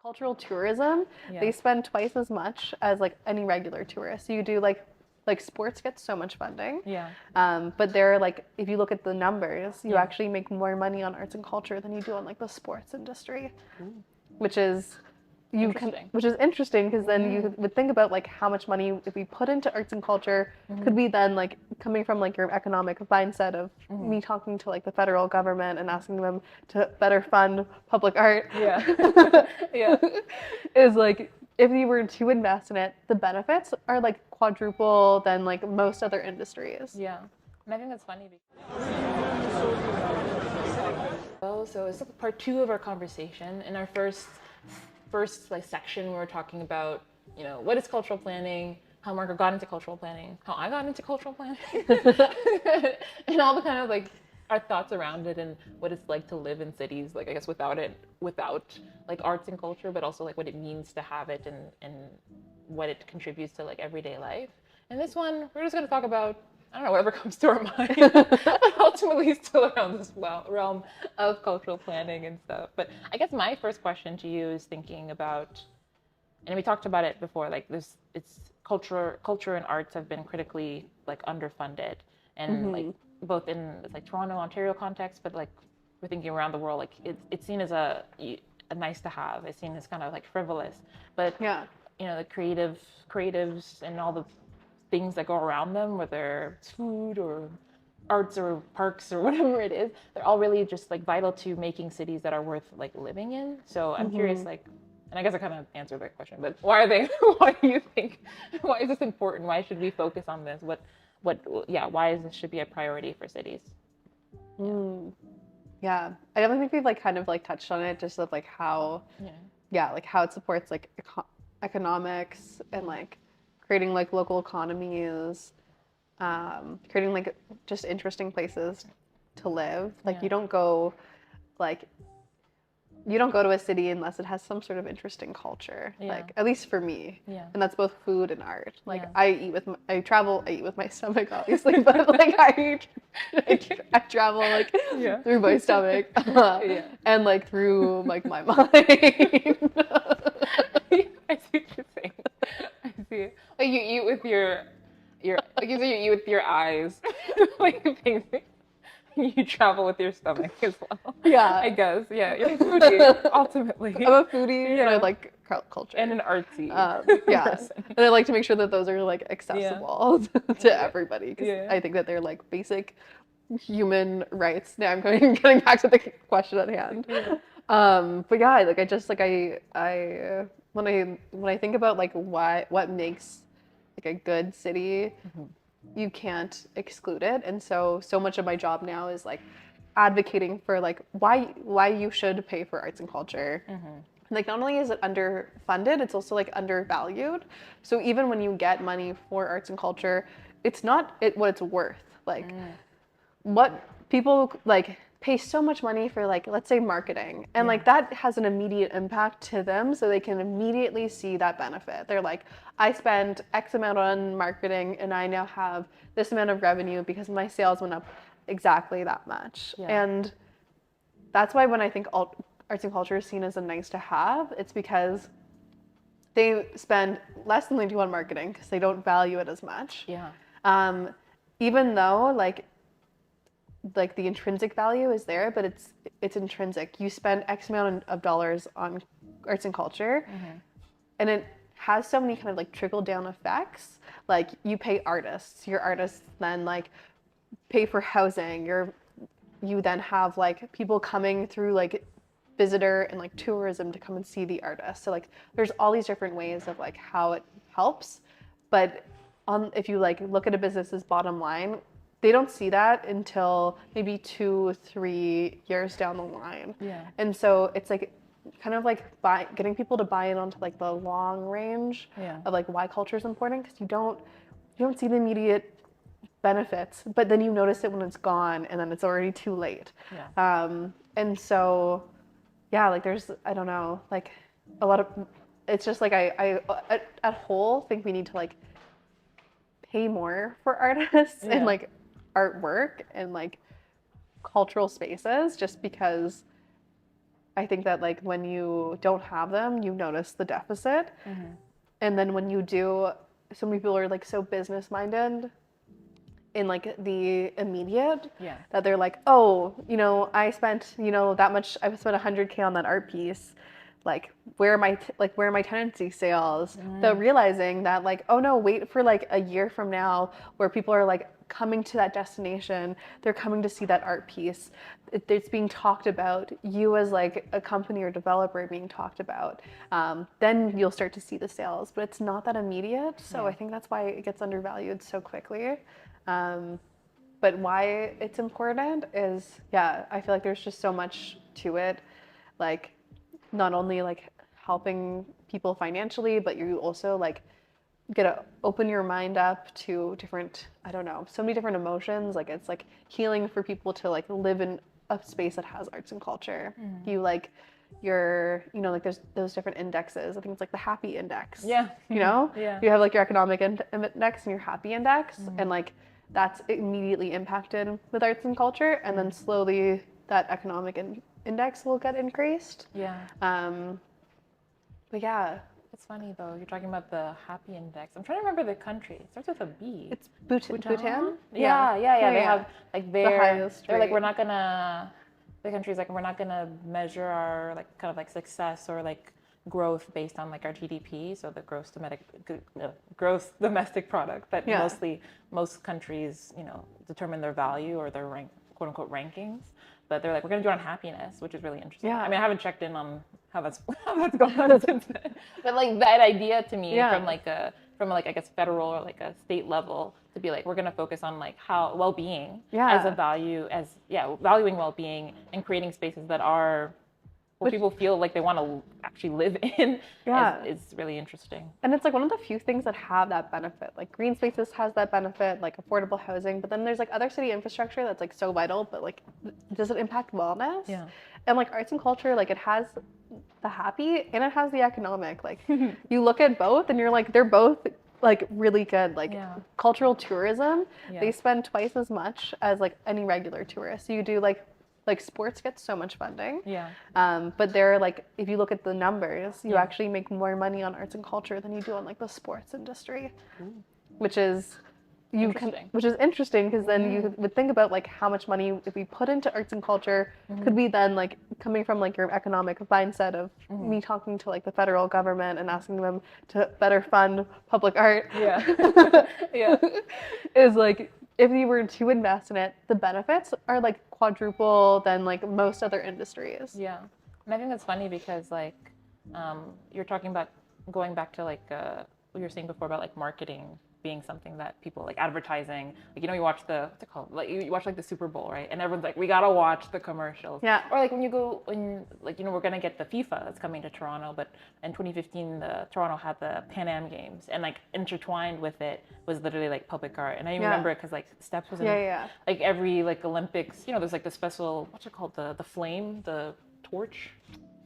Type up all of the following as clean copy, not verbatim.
cultural tourism, Yeah. they spend twice as much as like any regular tourist. So you do like sports get so much funding. Yeah. But they're like, if you look at the numbers, you Yeah. actually make more money on arts and culture than you do on like the sports industry, Ooh. which is Interesting. which is interesting because then you would think about like how much money if we put into arts and culture could be then like coming from like your economic mindset of me talking to like the federal government and asking them to better fund public art. Yeah. Yeah. Is like if you were to invest in it, the benefits are like quadruple than like most other industries. Yeah. And I think that's funny because so it's part two of our conversation. In our first like section, we were talking about, what is cultural planning, how Margaux got into cultural planning, how I got into cultural planning, and all the kind of like our thoughts around it and what it's like to live in cities, like I guess without like arts and culture, but also like what it means to have it and what it contributes to like everyday life. And this one, we're just going to talk about, I don't know, whatever comes to our mind. Ultimately, still around this realm of cultural planning and stuff. But I guess my first question to you is thinking about, and we talked about it before, like culture and arts have been critically like underfunded, and like both in like Toronto, Ontario context, but like we're thinking around the world, like it's seen as a nice to have. It's seen as kind of like frivolous, but Yeah. The creatives and all the things that go around them, whether it's food or arts or parks or whatever it is, they're all really just like vital to making cities that are worth like living in. So I'm curious, like, and I guess I kind of answered that question, but why do you think, why is this important? Why should we focus on this? Why is this should be a priority for cities? Yeah, I don't think we've like kind of like touched on it, just of like how, like how it supports like economics and like creating like local economies, creating like just interesting places to live. Like like you don't go to a city unless it has some sort of interesting culture. Yeah. Like at least for me, Yeah. and that's both food and art. Like Yeah. I eat with my stomach obviously, but like I travel like through my stomach and like through like my mind. I see what you're saying. I see it. Like you eat with your like you say you eat with your eyes. Like things. You travel with your stomach as well. Yeah. I guess. Yeah, you're a foodie, ultimately. I'm a foodie and I like culture. And an artsy person. And I like to make sure that those are like accessible to everybody because I think that they're like basic human rights. Now I'm getting back to the question at hand. But yeah, like I just like I when I think about like what makes like a good city, you can't exclude it. And so much of my job now is like advocating for like why you should pay for arts and culture. Like not only is it underfunded, it's also like undervalued. So even when you get money for arts and culture, it's not what it's worth. Like what people like pay so much money for like let's say marketing and like that has an immediate impact to them so they can immediately see that benefit. They're like, I spent X amount on marketing and I now have this amount of revenue because my sales went up exactly that much. And that's why when I think arts and culture is seen as a nice to have, it's because they spend less than they do on marketing because they don't value it as much. Even though like the intrinsic value is there, but it's intrinsic. You spend X amount of dollars on arts and culture, and it has so many kind of like trickle down effects. Like you pay artists, your artists then like pay for housing. You then have like people coming through like visitor and like tourism to come and see the artist. So like there's all these different ways of like how it helps, but if you like look at a business's bottom line, they don't see that until maybe 2-3 years down the line. And so it's like kind of like getting people to buy in onto like the long range of like why culture is important, because you don't see the immediate benefits, but then you notice it when it's gone and then it's already too late. And so like there's, I don't know, like a lot of, it's just like I at whole think we need to like pay more for artists and like artwork and like cultural spaces, just because I think that like when you don't have them, you notice the deficit. And then when you do, so many people are like so business minded in like the immediate that they're like, oh, you know, I spent, you know, that much, I spent 100K on that art piece. Like, where are my tenancy sales? Though realizing that like, oh no, wait for like a year from now where people are like coming to that destination, they're coming to see that art piece. It's being talked about, you as like a company or developer being talked about, then you'll start to see the sales, but it's not that immediate. So I think that's why it gets undervalued so quickly. But why it's important is, I feel like there's just so much to it. Like, not only like helping people financially, but you also like get to open your mind up to different, I don't know, so many different emotions. Like it's like healing for people to like live in a space that has arts and culture. You like your, you know, like there's those different indexes. I think it's like the happy index. You know? You have like your economic index and your happy index, and like that's immediately impacted with arts and culture, and then slowly that economic index will get increased. But yeah. It's funny though, you're talking about the happy index. I'm trying to remember the country. It starts with a B. It's Bhutan? Yeah. They have like the highest they're like, rate. we're not gonna, the country's like, we're not gonna measure our like kind of like success or like growth based on like our GDP, so the gross domestic product that most countries, you know, determine their value or their quote unquote rankings. But they're like, we're gonna do it on happiness, which is really interesting. I mean, I haven't checked in on how that's going on since then. But like that idea to me from like I guess federal or like a state level to be like, we're gonna focus on like how well-being as a value, valuing well-being and creating spaces that are where people feel like they want to actually live in is really interesting. And it's like one of the few things that have that benefit. Like green spaces has that benefit, like affordable housing, but then there's like other city infrastructure that's like so vital, but like does it impact wellness? And like arts and culture, like it has the happy and it has the economic. Like you look at both and you're like, they're both like really good. Like cultural tourism, they spend twice as much as like any regular tourist. So you do like sports get so much funding. But they're like, if you look at the numbers, you actually make more money on arts and culture than you do on like the sports industry, which is interesting because then you would think about like how much money if we put into arts and culture could be then like coming from like your economic mindset of me talking to like the federal government and asking them to better fund public art. Is like, if you were to invest in it, the benefits are like quadruple than like most other industries. And I think that's funny because like you're talking about going back to like what you were saying before about like marketing being something that people like advertising, like, you know, you watch what's it called, like you watch like the Super Bowl, right, and everyone's like, we gotta watch the commercials. Or like when like, you know, we're gonna get the FIFA that's coming to Toronto, but in 2015 Toronto had the Pan Am Games, and like intertwined with it was literally like public art, and I remember it because like Steps was in like every like Olympics, you know, there's like the special, what's it called, the flame, the torch,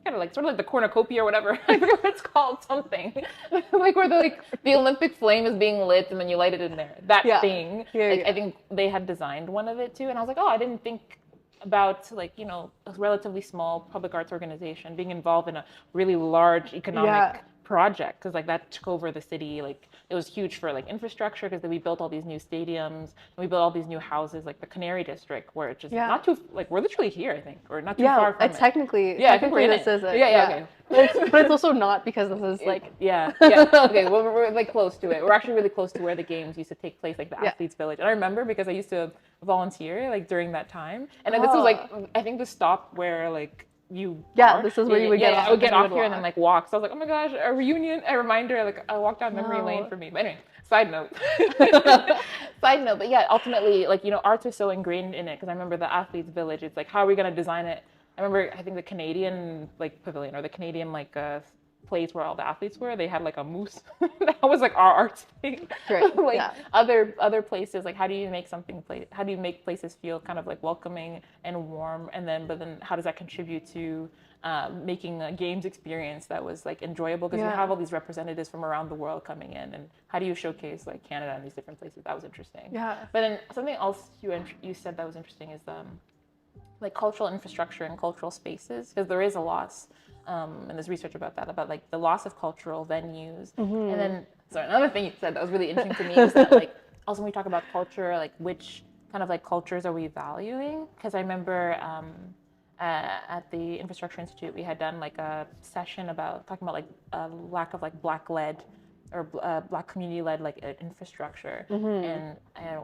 kind of like sort of like the cornucopia or whatever. I forget what it's called, something like where the Olympic flame is being lit and then you light it in there. That thing. I think they had designed one of it too, and I was like, oh, I didn't think about like, you know, a relatively small public arts organization being involved in a really large economic project, because like that took over the city. Like it was huge for like infrastructure because we built all these new stadiums and we built all these new houses, like the Canary District, where it's just not too, like we're literally here, I think, or not too far from it. Technically, I think we're in this it. is it. Okay. But it's also not, because this is like Okay, well, we're like close to it. We're actually really close to where the games used to take place, like the Athletes Village. And I remember because I used to volunteer like during that time, and this was like, I think the stop where like this is where you would get off. I would get off here and then like walk. So I was like, oh my gosh, a reunion, a reminder, like I walked down memory lane for me. But anyway, side note. But yeah, ultimately, like, you know, arts are so ingrained in it, because I remember the Athletes Village, it's like, how are we going to design it? I remember, I think the Canadian like pavilion, or the Canadian like place where all the athletes were, they had like a moose. That was like our arts thing. Other places, like how do you make places feel kind of like welcoming and warm, and then how does that contribute to making a games experience that was like enjoyable, because you have all these representatives from around the world coming in, and how do you showcase like Canada and these different places? That was interesting. But then something else you said that was interesting is like cultural infrastructure and cultural spaces, because there is a loss, and there's research about that, about like the loss of cultural venues. And then, sorry, another thing you said that was really interesting to me is that like also when we talk about culture, like which kind of like cultures are we valuing? Because I remember at the Infrastructure Institute, we had done like a session about talking about like a lack of like Black led or Black community led like infrastructure. And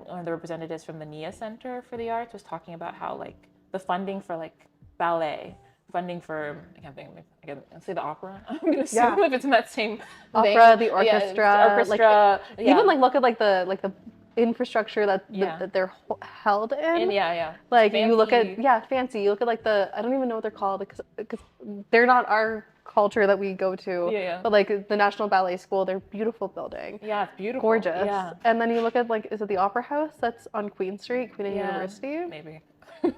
one of the representatives from the NIA Center for the Arts was talking about how like the funding for like ballet, funding for I can say the opera. I'm gonna assume if it's in that same opera, vein. the orchestra, even like look at like the infrastructure that they're held in. Like fancy. You look at fancy. You look at like I don't even know what they're called because they're not our culture that we go to. But like the National Ballet School, they're beautiful building. Yeah, it's beautiful. Gorgeous. Yeah. And then you look at like, is it the Opera House that's on Queen Street, Queen and University? Maybe.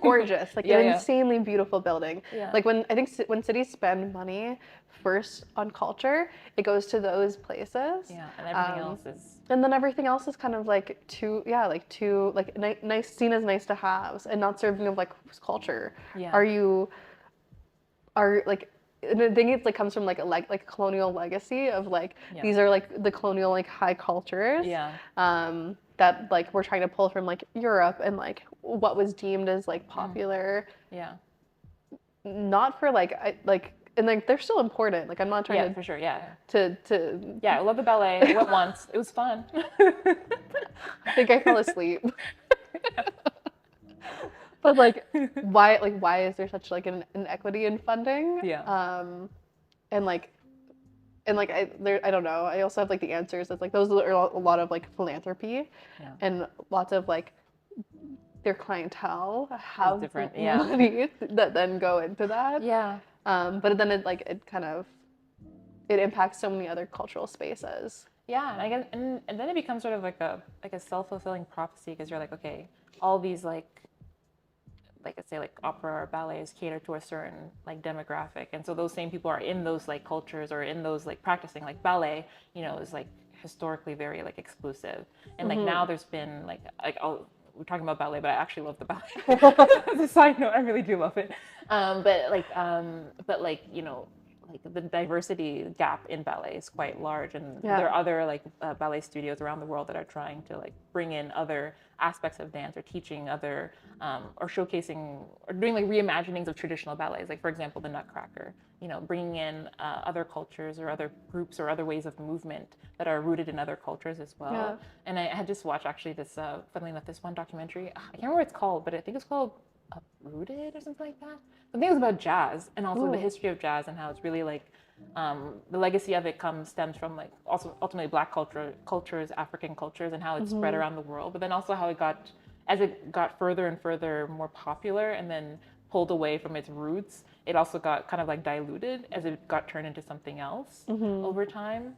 Gorgeous, like an insanely beautiful building. Like when when cities spend money first on culture, it goes to those places. Yeah, and everything else is. And then everything else is kind of like nice, seen as nice to haves, and not serving of like culture. Yeah. Are like. And I think it like comes from like a colonial legacy of like these are like the colonial like high cultures that like we're trying to pull from like Europe and like what was deemed as like popular. Not for like and like they're still important. Like I'm not trying to for sure to I love the ballet. I went once. It was fun. I think I fell asleep. But like why is there such like an inequity in funding? And I don't know. I also have like the answers. It's like those are a lot of like philanthropy, and lots of like their clientele have different money that then go into that. But then it impacts so many other cultural spaces. Yeah, and I guess and then it becomes sort of like a self-fulfilling prophecy, because you're like, okay, all these like I say like opera or ballets cater to a certain like demographic, and so those same people are in those like cultures or in those like practicing like ballet, is like historically very like exclusive, and like now there's been we're talking about ballet, but I actually love the ballet. As a side note, I really do love it. Like the diversity gap in ballet is quite large, and there are other like ballet studios around the world that are trying to like bring in other aspects of dance, or teaching other or showcasing or doing like reimaginings of traditional ballets, like for example the Nutcracker, bringing in other cultures or other groups or other ways of movement that are rooted in other cultures as well. And I had just watched actually this funnily enough this one documentary, I can't remember what it's called, but I think it's called Uprooted or something like that. I think it was about jazz, and also the history of jazz, and how it's really like the legacy of it stems from like also ultimately Black cultures, African cultures, and how it's spread around the world. But then also how as it got further and further more popular, and then pulled away from its roots, it also got kind of like diluted as it got turned into something else over time.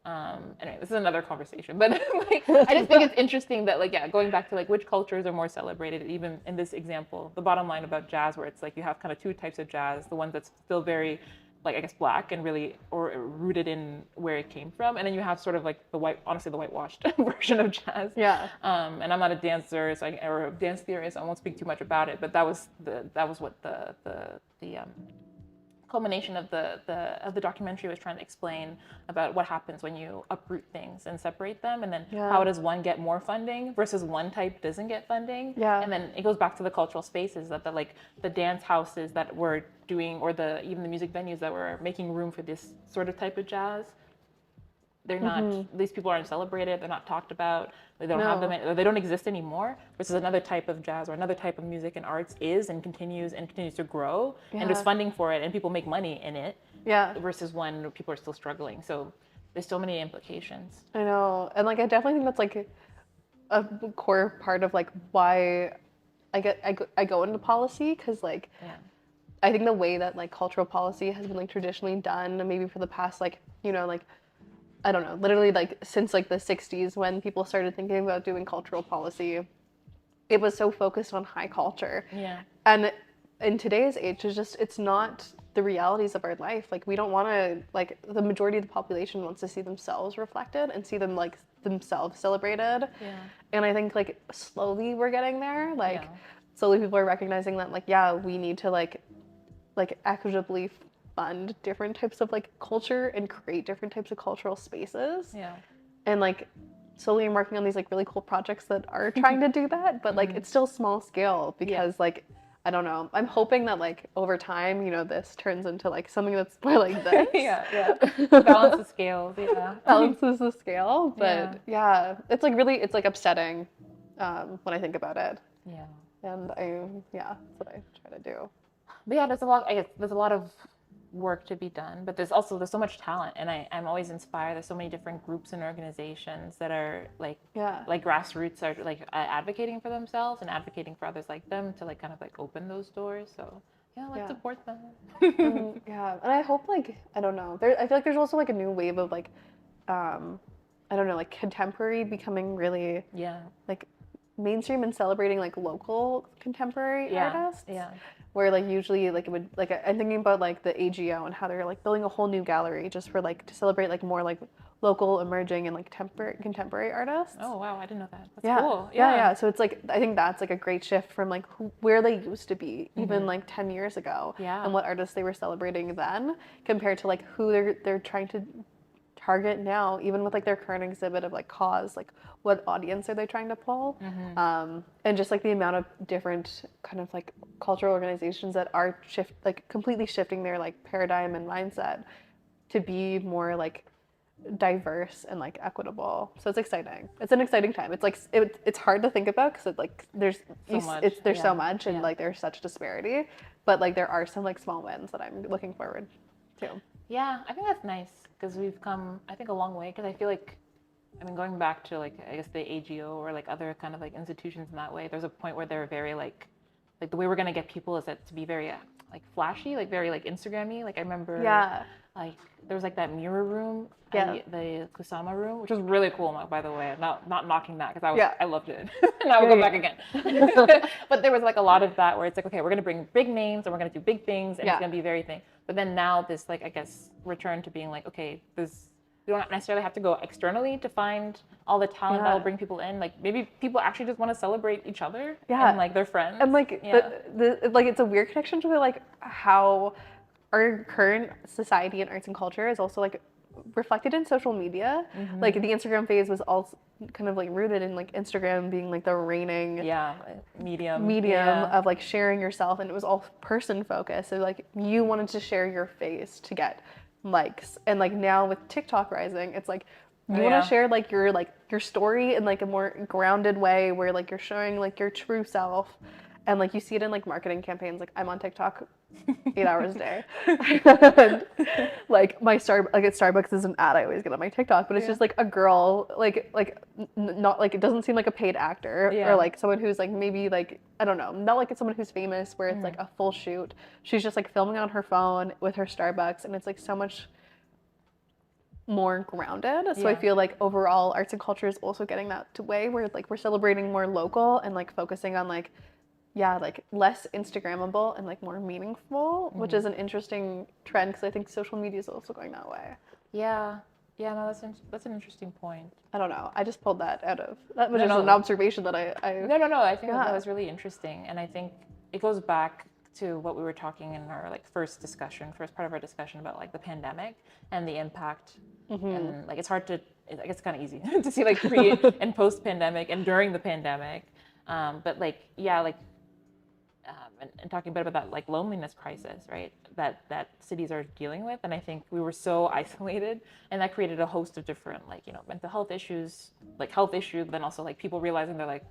Anyway, this is another conversation, but like, I just think it's interesting that going back to like which cultures are more celebrated, even in this example, the bottom line about jazz, where it's like you have kind of two types of jazz, the one that's still very like I guess Black and really or rooted in where it came from, and then you have sort of like the whitewashed version of jazz. And I'm not a dancer or a dance theorist, I won't speak too much about it, but that was what the culmination of the documentary was trying to explain about what happens when you uproot things and separate them, and then how does one get more funding versus one type doesn't get funding. And then it goes back to the cultural spaces that the dance houses that were doing, or even the music venues that were making room for this sort of type of jazz, they're not, these people aren't celebrated, they're not talked about, they don't have them, or they don't exist anymore, versus another type of jazz or another type of music and arts is and continues to grow, and there's funding for it and people make money in it, versus when people are still struggling. So there's so many implications. I know, and like I definitely think that's like a core part of like why I go into policy, because like I think the way that like cultural policy has been like traditionally done, maybe for the past like I don't know, literally like since like the 60s, when people started thinking about doing cultural policy, it was so focused on high culture. And in today's age, it's not the realities of our life. Like we don't want to, like the majority of the population wants to see themselves reflected and see them like themselves celebrated. And I think like slowly we're getting there. Like slowly people are recognizing that like, yeah, we need to like equitably fund different types of like culture and create different types of cultural spaces. Yeah. And like slowly I'm working on these like really cool projects that are trying to do that, but like it's still small scale because like I don't know. I'm hoping that like over time, you know, this turns into like something that's more like this. Yeah. Balance the scales. Yeah. Balances the scale, but yeah, it's like really, it's like upsetting when I think about it. Yeah. And that's what I try to do. But yeah, there's a lot of work to be done, but there's so much talent, and I'm always inspired. There's so many different groups and organizations that are like grassroots are like advocating for themselves and advocating for others like them to like kind of like open those doors. So yeah, let's support them. And I hope like I don't know. I feel like there's also like a new wave of like I don't know, like contemporary becoming really like mainstream and celebrating like local contemporary artists. Yeah. Where like usually like it would like I'm thinking about like the AGO and how they're like building a whole new gallery just for like to celebrate like more like local emerging and like contemporary artists. Oh wow, I didn't know that. That's cool. Yeah. So it's like I think that's like a great shift from like where they used to be even like 10 years ago and what artists they were celebrating then compared to like who they're trying to target now, even with like their current exhibit of like cause, like what audience are they trying to pull, and just like the amount of different kind of like cultural organizations that are completely shifting their like paradigm and mindset to be more like diverse and like equitable. So it's exciting. It's an exciting time. It's like it's hard to think about because there's so much and like there's such disparity, but like there are some like small wins that I'm looking forward to. Yeah, I think that's nice because we've come, I think, a long way. Because I feel like, I mean, going back to like I guess the AGO or like other kind of like institutions in that way, there's a point where they're very like the way we're gonna get people is that to be very like flashy, like very like Instagrammy. Like I remember, like there was like that mirror room, the Kusama room, which was really cool. By the way, not knocking that because I loved it. Now we'll go back again. But there was like a lot of that where it's like, okay, we're gonna bring big names and we're gonna do big things and it's gonna be very thing. But then now this like I guess return to being like, okay, we don't necessarily have to go externally to find all the talent that will bring people in. Like maybe people actually just want to celebrate each other and like their friends. And like the like it's a weird connection to like how our current society and arts and culture is also like reflected in social media. Like the Instagram phase was also kind of like rooted in like Instagram being like the reigning medium of like sharing yourself, and it was all person focused. So like you wanted to share your face to get likes, and like now with TikTok rising, it's like you want to share like your story in like a more grounded way where like you're showing like your true self, and like you see it in like marketing campaigns. Like I'm on TikTok 8 hours a day. And, like my at Starbucks is an ad I always get on my TikTok, but it's just like a girl not like it doesn't seem like a paid actor or like someone who's like maybe like I don't know, not like it's someone who's famous where it's like a full shoot. She's just like filming on her phone with her Starbucks, and it's like so much more grounded. So I feel like overall arts and culture is also getting that to way where like we're celebrating more local and like focusing on like like less Instagrammable and like more meaningful, which is an interesting trend because I think social media is also going that way. No, that's an interesting point. I don't know. I just pulled that out of that was just an observation that I No. I think that was really interesting, and I think it goes back to what we were talking in our like first part of our discussion about like the pandemic and the impact. And like it's hard to, I guess it's kind of easy to see like pre and post pandemic and during the pandemic, but like and talking a bit about that like loneliness crisis, right? That cities are dealing with, and I think we were so isolated, and that created a host of different like mental health issues, but then also like people realizing they're like,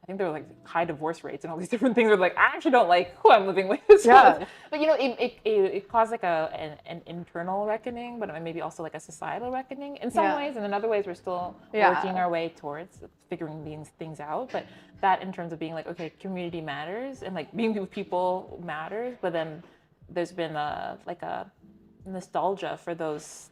I think there were like high divorce rates and all these different things. They're like, I actually don't like who I'm living with. But it caused like an internal reckoning, but maybe also like a societal reckoning in some ways, and in other ways we're still working our way towards figuring these things out. But that in terms of being like, okay, community matters and like being with people matters, but then there's been a nostalgia for those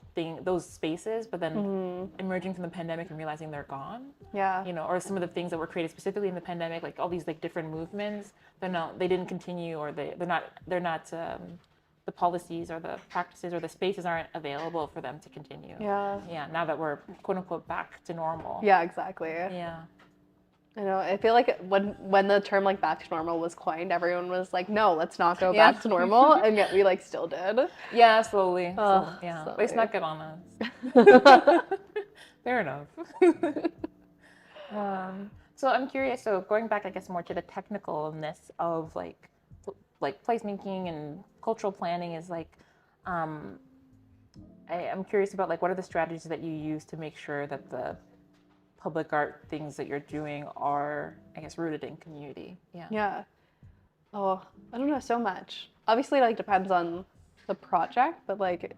spaces, but then emerging from the pandemic and realizing they're gone. Or some of the things that were created specifically in the pandemic, like all these like different movements, they didn't continue, or they're not the policies or the practices or the spaces aren't available for them to continue. Now that we're quote unquote back to normal. Exactly. I know. I feel like when the term like back to normal was coined, everyone was like, "No, let's not go back to normal," and yet we like still did. Yeah, slowly. Oh, Yeah, they snuck it on us. Fair enough. So I'm curious. So going back, I guess, more to the technicalness of like placemaking and cultural planning is like, I'm curious about like what are the strategies that you use to make sure that the public art things that you're doing are, I guess, rooted in community. Yeah. Yeah. Oh, I don't know so much. Obviously, like depends on the project, but like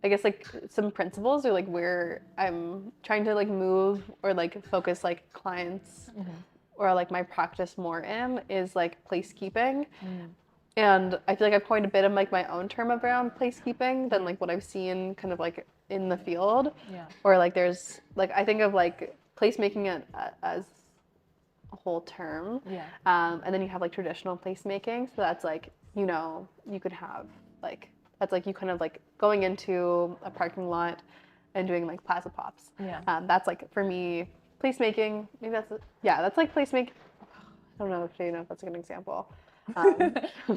I guess like some principles or like where I'm trying to like move or like focus like clients or like my practice more in is like placekeeping. And I feel like I've coined a bit of like my own term around placekeeping than like what I've seen kind of like in the field. Yeah. Or like there's like I think of like placemaking as a whole term. Yeah. And then you have like traditional placemaking. So that's like, you know, you could have like that's like you kind of like going into a parking lot and doing like plaza pops. Yeah. That's like for me placemaking. Maybe that's like placemaking. I don't know if that's a good example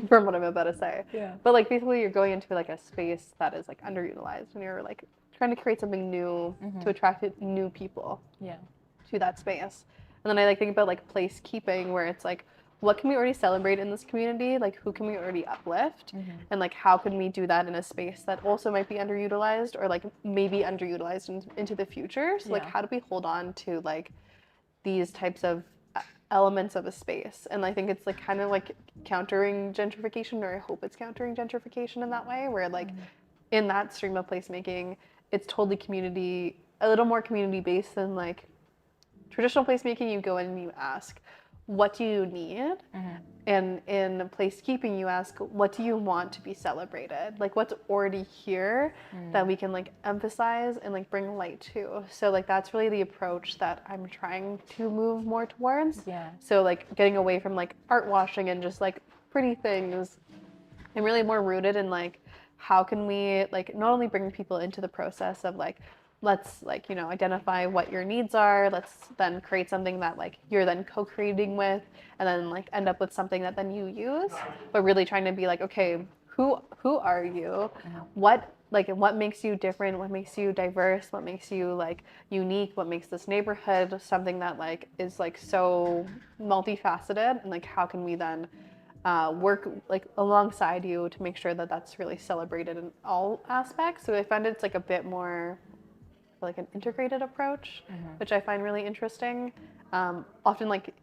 from what I'm about to say. Yeah. But like basically you're going into like a space that is like underutilized and you're like trying to create something new to attract new people to that space. And then I like think about like placekeeping where it's like what can we already celebrate in this community? Like who can we already uplift? And like how can we do that in a space that also might be underutilized or like maybe underutilized into the future? So like how do we hold on to like these types of elements of a space? And I think it's like kind of like countering gentrification, or I hope it's countering gentrification in that way, where like in that stream of placemaking, it's totally community, a little more community based than like traditional placemaking. You go in and you ask, what do you need? And in placekeeping, you ask, what do you want to be celebrated? Like what's already here that we can like emphasize and like bring light to. So like that's really the approach that I'm trying to move more towards. Yeah. So like getting away from like art washing and just like pretty things and really more rooted in like how can we like not only bring people into the process of like let's like, you know, identify what your needs are. Let's then create something that like you're then co-creating with and then like end up with something that then you use. But really trying to be like, okay, who are you? What makes you different? What makes you diverse? What makes you like unique? What makes this neighborhood something that like is like so multifaceted? And like how can we then work like alongside you to make sure that that's really celebrated in all aspects? So I find it's like a bit more like an integrated approach, which I find really interesting. Often like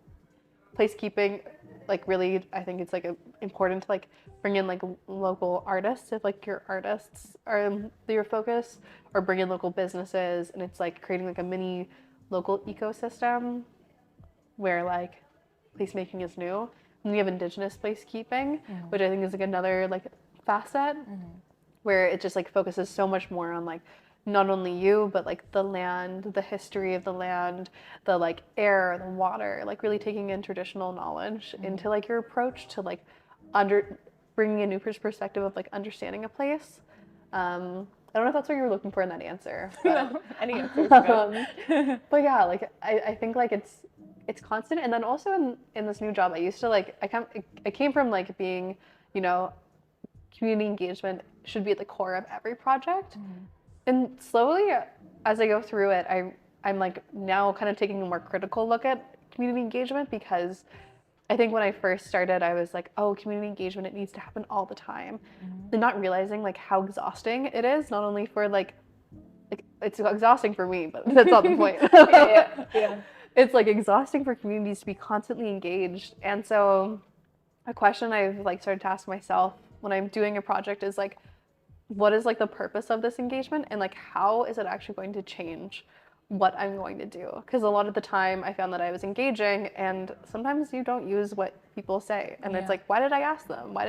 placekeeping, like really, I think it's like important to like bring in like local artists if like your artists are your focus, or bring in local businesses, and it's like creating like a mini local ecosystem where like placemaking is new. And we have indigenous placekeeping, which I think is like another like facet where it just like focuses so much more on like not only you, but like the land, the history of the land, the like air, the water, like really taking in traditional knowledge into like your approach to like bringing a new perspective of like understanding a place. I don't know if that's what you were looking for in that answer. But, No, any answer is good. but yeah, like I think like it's constant. And then also in this new job, I used to like I came from like being, you know, community engagement should be at the core of every project. And slowly, as I go through it, I'm like now kind of taking a more critical look at community engagement, because I think when I first started, I was like, oh, community engagement, it needs to happen all the time. And not realizing like how exhausting it is, not only for like it's exhausting for me, but that's not the point. Yeah. It's like exhausting for communities to be constantly engaged. And so a question I've like started to ask myself when I'm doing a project is like, what is like the purpose of this engagement, and like how is it actually going to change what I'm going to do? Because a lot of the time I found that I was engaging and sometimes you don't use what people say, and it's like, why did I ask them? Why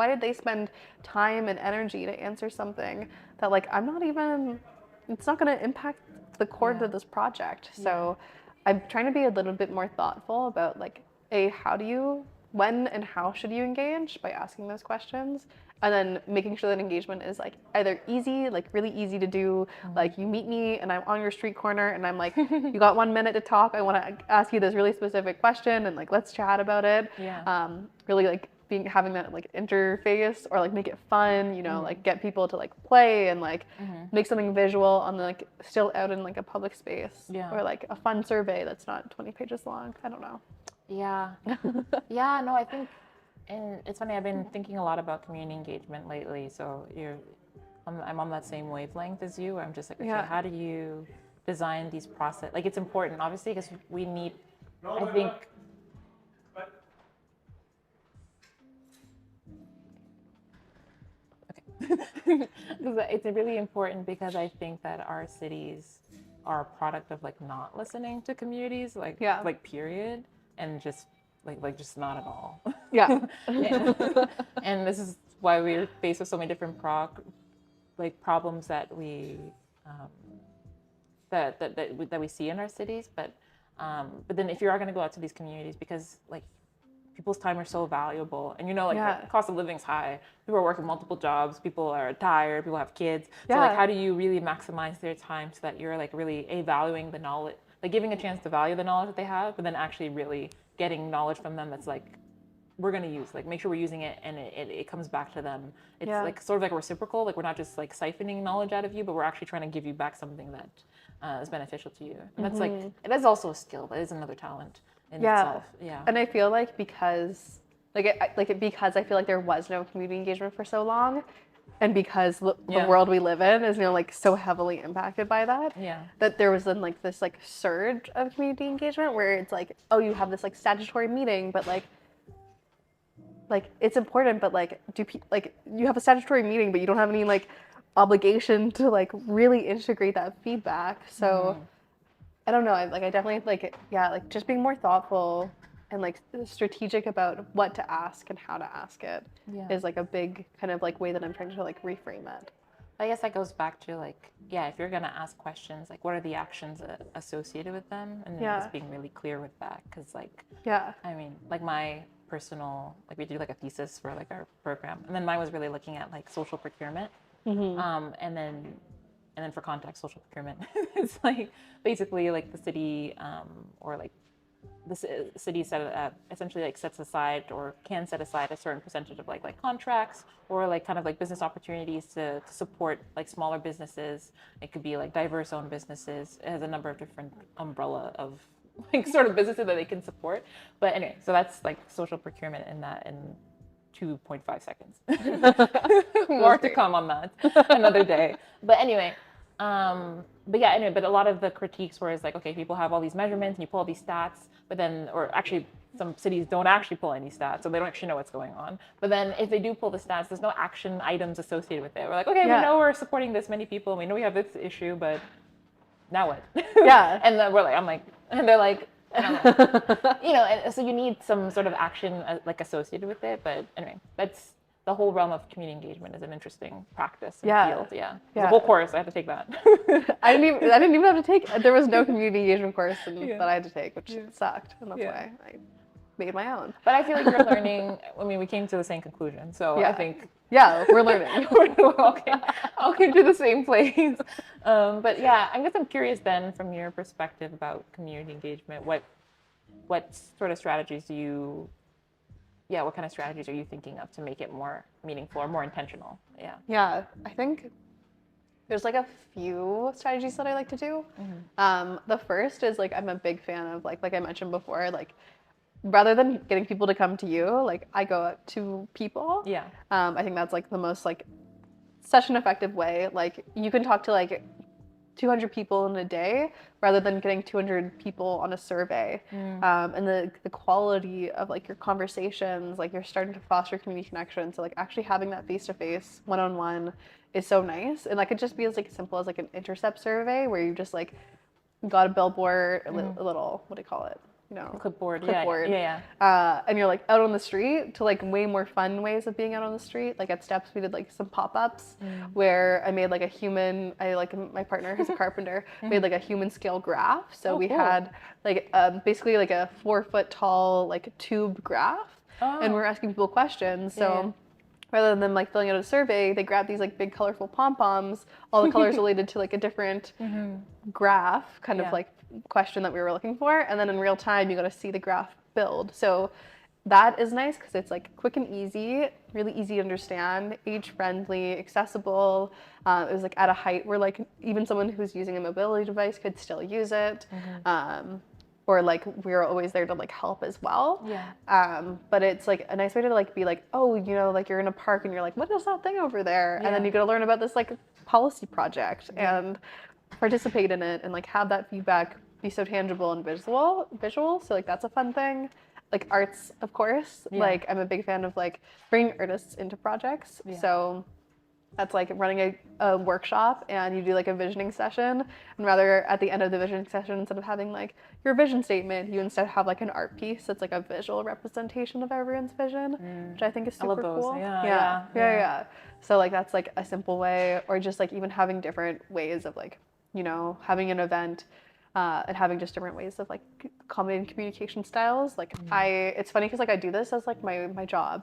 did they spend time and energy to answer something that like I'm not even, it's not going to impact the core of this project. So I'm trying to be a little bit more thoughtful about like, how do you when and how should you engage by asking those questions, and then making sure that engagement is like either easy, like really easy to do, like you meet me and I'm on your street corner and I'm like, you got 1 minute to talk, I want to ask you this really specific question and like let's chat about it. Really like having that like interface, or like make it fun, you know, like get people to like play and like make something visual on the, like still out in like a public space, or like a fun survey that's not 20 pages long. I don't know. No, I think, and it's funny, I've been thinking a lot about community engagement lately, so I'm on that same wavelength as you, where I'm just like, okay, how do you design these process, like it's important obviously because we need, I think, it's really important because I think that our cities are a product of like not listening to communities, like period, and just like just not at all. And this is why we're faced with so many different problems that we that we see in our cities, but then if you are going to go out to these communities, because like people's time are so valuable, and you know, like the cost of living's high, people are working multiple jobs, people are tired, people have kids, so like how do you really maximize their time so that you're like really valuing the knowledge, like giving a chance to value the knowledge that they have, but then actually really getting knowledge from them that's like we're going to use, like make sure we're using it and it comes back to them. It's like sort of like a reciprocal, like we're not just like siphoning knowledge out of you, but we're actually trying to give you back something that is beneficial to you. And that's like, it is also a skill, but it is another talent in itself. And I feel like because because I feel like there was no community engagement for so long, and because the world we live in is, you know, like so heavily impacted by that, that there was then like this like surge of community engagement where it's like, oh, you have this like statutory meeting, but like it's important, but like you have a statutory meeting, but you don't have any like obligation to like really integrate that feedback. So I don't know. I definitely like just being more thoughtful and like strategic about what to ask and how to ask it is like a big kind of like way that I'm trying to like reframe it. I guess that goes back to like, if you're going to ask questions, like what are the actions associated with them, and then just being really clear with that, because like I mean, like my personal, like we do like a thesis for like our program, and then mine was really looking at like social procurement, and then for context, social procurement is like basically like the city or like the city essentially like sets aside or can set aside a certain percentage of like contracts or like kind of like business opportunities to support like smaller businesses. It could be like diverse owned businesses. It has a number of different umbrella of like sort of businesses that they can support. But anyway, so that's like social procurement in 2.5 seconds. More to come on that another day. But anyway, but a lot of the critiques were like, okay, people have all these measurements and you pull all these stats, but then, or actually some cities don't actually pull any stats, so they don't actually know what's going on. But then if they do pull the stats, there's no action items associated with it. We're like, okay, we know we're supporting this many people, and we know we have this issue, but now what? And then and they're like, I don't know. You know, and so you need some sort of action like associated with it. But anyway, that's the whole realm of community engagement is an interesting practice and field. It's a whole course. I had to take that. I didn't even have to take. There was no community engagement course that I had to take, which sucked, and that's why I made my own. But I feel like you're learning. I mean, we came to the same conclusion, so I think we're learning. I'll came to the same place. But I guess I'm curious then, from your perspective about community engagement, what sort of strategies do you? What kind of strategies are you thinking of to make it more meaningful or more intentional? I think there's like a few strategies that I like to do. The first is like, I'm a big fan of like I mentioned before, like rather than getting people to come to you, like I go out to people. I think that's like the most like such an effective way. Like you can talk to like 200 people in a day rather than getting 200 people on a survey. And the quality of like your conversations, like you're starting to foster community connection. So like actually having that face-to-face one-on-one is so nice. And that could just be as like simple as like an intercept survey where you just like got a billboard, a little, what do you call it? You know, clipboard. And you're like out on the street, to like way more fun ways of being out on the street. Like at Steps, we did like some pop-ups where I made like a human, my partner who's a carpenter, made like a human scale graph. So we had like basically like a 4 foot tall like tube graph. and we're asking people questions. So rather than like filling out a survey, they grab these like big colorful pom-poms, all the colors related to like a different graph kind of like question that we were looking for. And then in real time, you got to see the graph build. So that is nice because it's like quick and easy, really easy to understand, age friendly, accessible. It was like at a height where like even someone who's using a mobility device could still use it. Or like we were always there to like help as well. But it's like a nice way to like be like, oh, you know, like you're in a park and you're like, what is that thing over there? And then you get to learn about this like policy project and participate in it and like have that feedback be so tangible and visual. So like that's a fun thing. Like arts, of course. Like I'm a big fan of like bringing artists into projects. So that's like running a workshop and you do like a visioning session, and rather at the end of the visioning session, instead of having like your vision statement, you instead have like an art piece that's like a visual representation of everyone's vision, which I think is super cool. Yeah. So like that's like a simple way, or just like even having different ways of like, you know, having an event and having just different ways of like accommodating communication styles. Like it's funny because like I do this as like my job,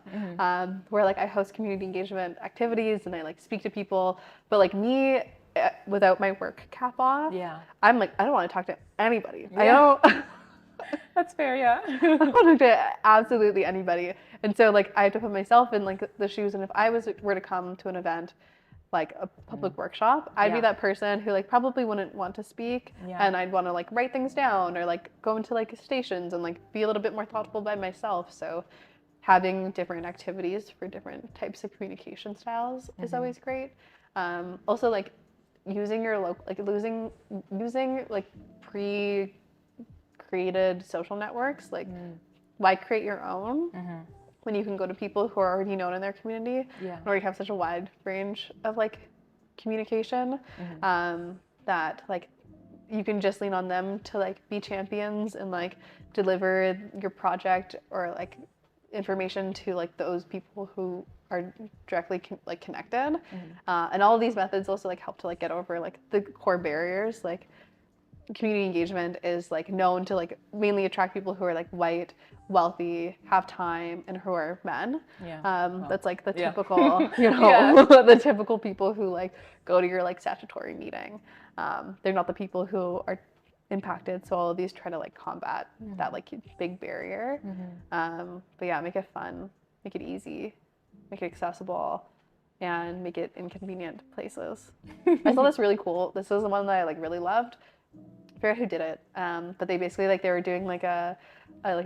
where like I host community engagement activities and I like speak to people, but like me without my work cap off, I'm like, I don't want to talk to anybody. I don't. That's fair, I don't want to talk to absolutely anybody. And so like I have to put myself in like the shoes, and if I were to come to an event like a public workshop, I'd be that person who like probably wouldn't want to speak, and I'd want to like write things down or like go into like stations and like be a little bit more thoughtful by myself. So having different activities for different types of communication styles is always great. Also like using your local, like using like pre-created social networks, like why create your own when you can go to people who are already known in their community and already have such a wide range of like communication, that like you can just lean on them to like be champions and like deliver your project or like information to like those people who are directly like connected. And all of these methods also like help to like get over like the core barriers. Like community engagement is like known to like mainly attract people who are like white, wealthy, have time, and who are men. That's like the typical, you know, the typical people who like go to your like statutory meeting. They're not the people who are impacted. So all of these try to like combat that like big barrier. But yeah, make it fun, make it easy, make it accessible, and make it in convenient places. I saw this really cool. This was the one that I like really loved. I forget who did it, but they basically like they were doing like a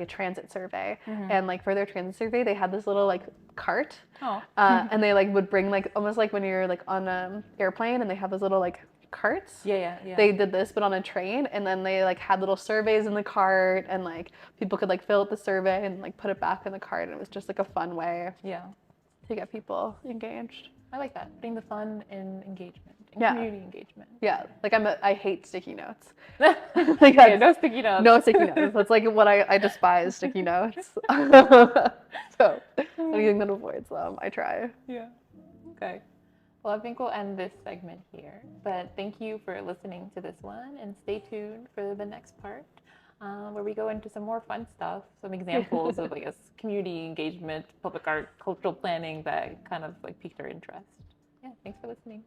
transit survey, and like for their transit survey they had this little like cart, and they like would bring like almost like when you're like on an airplane and they have those little like carts. They did this but on a train, and then they like had little surveys in the cart, and like people could like fill out the survey and like put it back in the cart, and it was just like a fun way to get people engaged. I like that, putting the fun in engagement. Community engagement. Like I hate sticky notes. Like no sticky notes. No sticky notes. That's like what I despise, sticky notes. So anything that avoids them, I try. Okay. Well, I think we'll end this segment here. But thank you for listening to this one, and stay tuned for the next part, where we go into some more fun stuff, some examples of, I guess, community engagement, public art, cultural planning that kind of like piqued our interest. Yeah, thanks for listening.